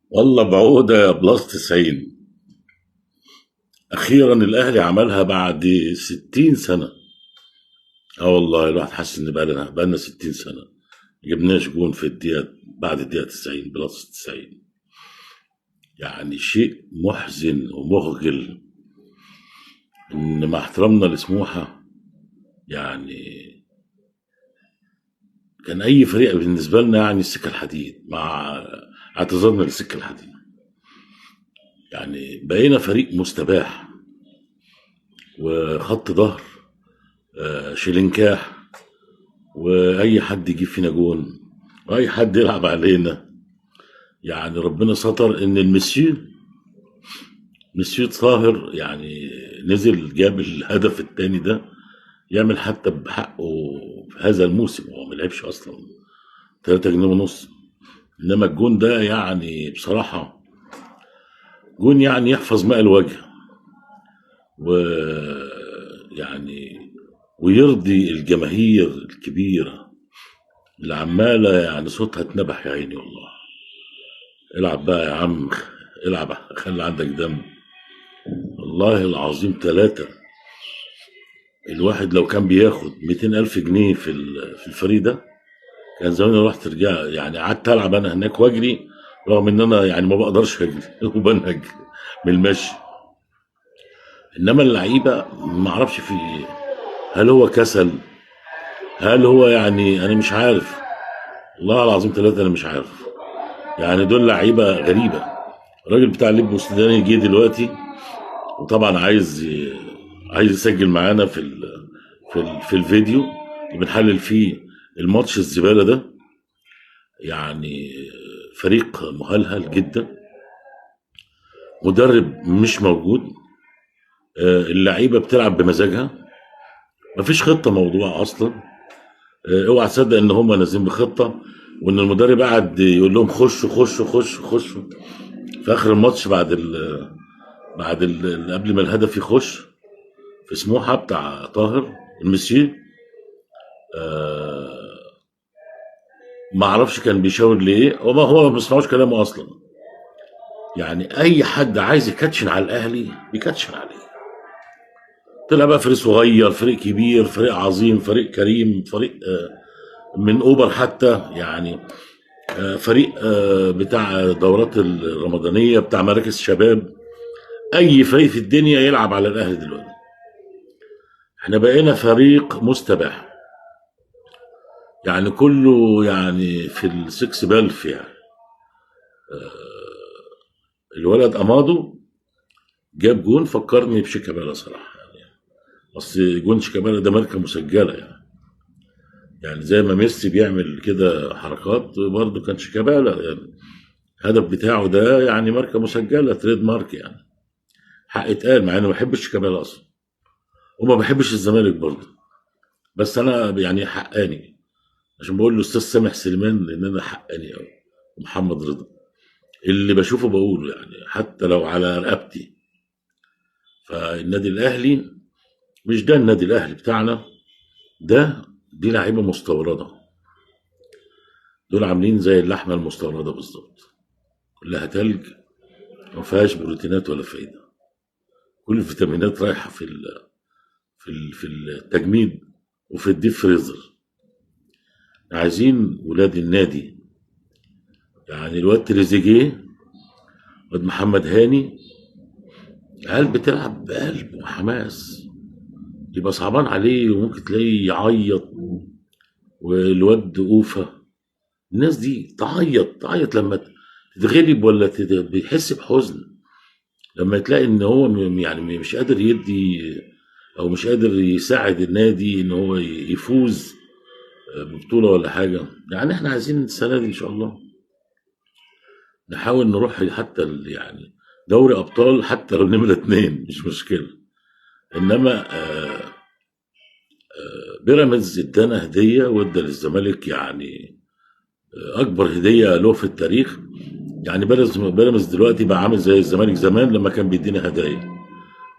والله بعودة بلس 90. أخيرا الأهلي عملها بعد 60 سنة. اه والله الواحد حاسس إن بقالنا 60 سنة جبناش جون في الدقيقة بعد الدقيقة 90 بلس 90. يعني شيء محزن ومخجل إن مع احترامنا لسموحة، يعني كان أي فريق بالنسبة لنا يعني السكة الحديد، مع اعتذارنا للسكة الحديد. يعني بقينا فريق مستباح وخط ظهر، شيلينكاح، واي حد يجيب فينا جون واي حد يلعب علينا. يعني ربنا ستر ان مسيو طاهر يعني نزل جاب الهدف الثاني ده، يعمل حتى بحقه في هذا الموسم. هو ما لعبش اصلا 3 جنيه ونص، انما الجون ده يعني بصراحة جون يعني يحفظ ماء الوجه، ويعني ويرضي الجماهير الكبيرة اللي عمالة يعني صوتها اتنبح. يا عيني والله، العب بقى يا عم، العب خلي عندك دم. والله العظيم ثلاثة، الواحد لو كان بياخد 200 ألف جنيه في الفريق ده كان زمان رحت رجع. يعني قعدت ألعب أنا هناك وأجري، رغم إن أنا يعني ما بقدرش أجري وبنهج من المشي. إنما اللعيبة ما أعرفش في إيه، هل هو كسل، هل هو يعني أنا مش عارف. والله العظيم ثلاثة أنا مش عارف. يعني دول لعيبة غريبة. الراجل بتاع الليب السوداني جه دلوقتي، وطبعا عايز يسجل معانا في الفيديو اللي بنحلل فيه الماتش الزبالة ده. يعني فريق مهلهل جدا، مدرب مش موجود، اللعيبة بتلعب بمزاجها، مفيش خطة موضوع أصلا. اوعى تصدق ان هم نازلين بخطة، وان المدرب قاعد يقول لهم خشوا خشوا خشوا خشوا. في اخر الماتش قبل ما الهدف يخش في سموحة بتاع طاهر المسيو، آه، ما اعرفش كان بيشاور ليه، هو ما بيسمعوش كلامه اصلا. يعني اي حد عايز يكاتشن على الاهلي بيكاتشن عليه. طلع بقى فريق صغير، فريق كبير، فريق عظيم، فريق كريم، فريق من اوبر حتى يعني، فريق بتاع دورات الرمضانيه، بتاع مراكز شباب. اي فريق في الدنيا يلعب على الاهلي دلوقتي. احنا بقينا فريق مستباح، يعني كله يعني في السكس بالف يعني. الولد امادو جاب جون فكرني بشيكابالا صراحه يعني. اصل جون شيكابالا ده ماركه مسجله يعني. يعني زي ما ميسي بيعمل كده حركات برضه كان شيكابالا يعني. الهدف بتاعه ده يعني ماركه مسجله، تريد مارك يعني. حق اتقال، مع اني ما بحبش شيكابالا اصلا وما بحبش الزمالك برضه، بس انا يعني حقاني عشان بقول له استاذ سامح سليمان لان انا حقاني قوي، ومحمد رضا اللي بشوفه بقوله يعني حتى لو على رقبتي. فالنادي الاهلي مش ده النادي الاهلي بتاعنا دي لعيبه مستورده. دول عاملين زي اللحمه المستورده بالظبط، كلها تلج، ما فيهاش بروتينات ولا فايده. كل الفيتامينات رايحه في التجميد وفي الديب فريزر. عايزين ولاد النادي، يعني الواد تريزيجيه، الواد محمد هاني، عيال بتلعب بقلب وحماس، يبقى صعبان عليه وممكن تلاقيه يعيط. والواد اوفا، الناس دي تعيط لما تتغلب ولا بيحس بحزن لما تلاقي ان هو يعني مش قادر يدي، او مش قادر يساعد النادي ان هو يفوز ببطولة ولا حاجة. يعني احنا عايزين السنة دي ان شاء الله نحاول نروح حتى يعني دوري ابطال، حتى لو نمرة 2 مش مشكلة. انما بيراميدز ادانا هدية وادى للزمالك يعني اكبر هدية له في التاريخ. يعني بيراميدز دلوقتي بقى عامل زي الزمالك زمان لما كان بيدينا هدايا.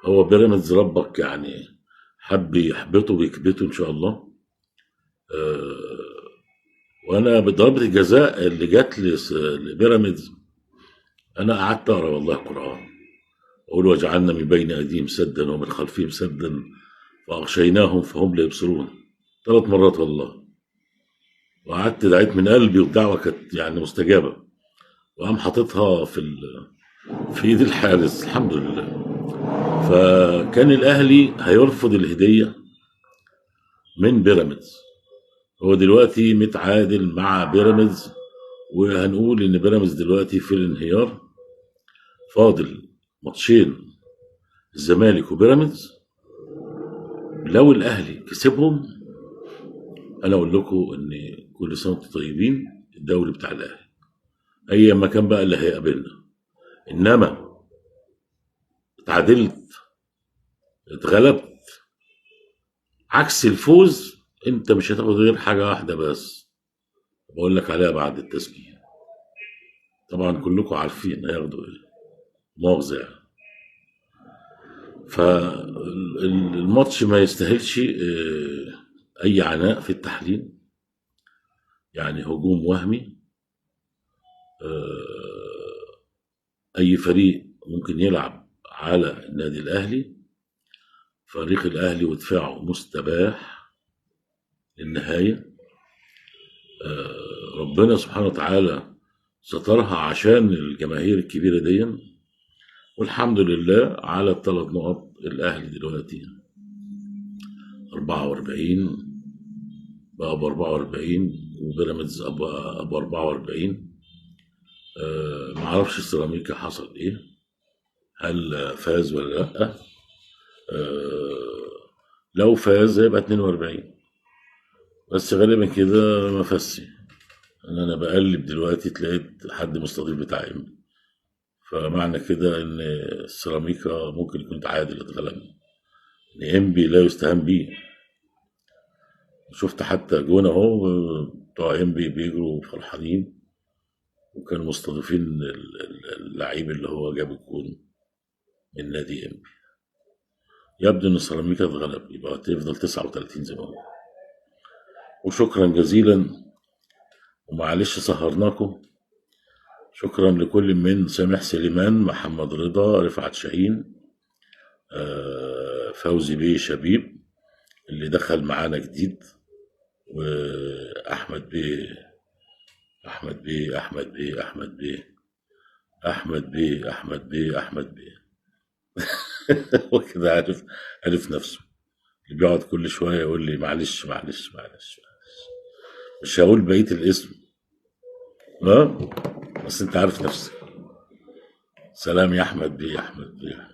هو بيراميدز ربك يعني حب يحبطه ويكبته ان شاء الله. وانا بضربة الجزاء اللي جت لبيراميدز انا قعدت اقرا والله قران، اقول وجعلنا من بين ايديهم سدا ومن خلفهم سدا فاغشيناهم فهم لا يبصرون 3 مرات والله. وقعدت دعيت من قلبي، والدعوه كانت يعني مستجابه. وقام حاططها في ايد الحارس الحمد لله. فكان الاهلي هيرفض الهديه من بيراميدز. هو دلوقتي متعادل مع بيراميدز، وهنقول ان بيراميدز دلوقتي في الانهيار. فاضل ماتشين، الزمالك وبيراميدز. لو الاهلي كسبهم، انا اقول لكم ان كل سنه وانتم طيبين، الدوري بتاع الاهلي اي مكان بقى اللي هيقابلنا. انما اتعادلت، اتغلبت، عكس الفوز، انت مش هتاخد غير حاجه واحده بس، بقول لك عليها بعد التسجيل. طبعا كلكم عارفين هياخدوا ايه، مؤاخذه يعني. فالماتش ما يستاهلش اي عناء في التحليل، يعني هجوم وهمي. اي فريق ممكن يلعب على النادي الاهلي. فريق الاهلي ودفاعه مستباح للنهايه. ربنا سبحانه وتعالى سترها عشان الجماهير الكبيره دي. والحمد لله على ال3 نقط. الاهلي دلوقتي 44 بقى ب 44، وبيراميدز ابو 44. معرفش السيراميكا حصل ايه، هل فاز ولا لا. لو فاز هيبقى 42، بس غالبا كده ما فازش. انا بقلب دلوقتي تلاقيت حد مستضيف بتاع إنبي. فمعنى كده ان السيراميكا ممكن يكون تعادل اتغلب، ان إنبي لا يستهان بيه. شفت حتى جون اهو، بتوع إنبي بيجروا فرحانين، وكانوا مستضيفين اللعيب اللي هو جاب الجون من نادي إنبي. يبدو ان سيراميكا اتغلب، يبقى تفضل 39 زي ما هو. وشكرا جزيلا، ومعلش سهرناكم. شكرا لكل من سامح سليمان، محمد رضا، رفعت شاهين، فوزي بيه شبيب اللي دخل معانا جديد، واحمد بيه احمد بيه احمد بيه احمد بيه احمد بيه احمد بيه احمد بيه. هو كده عارف نفسه، اللي بيقعد كل شويه يقول لي معلش معلش معلش. مش هقول بقيه الاسم، ها، بس انت عارف نفسك. سلام يا احمد بيه احمد بيه.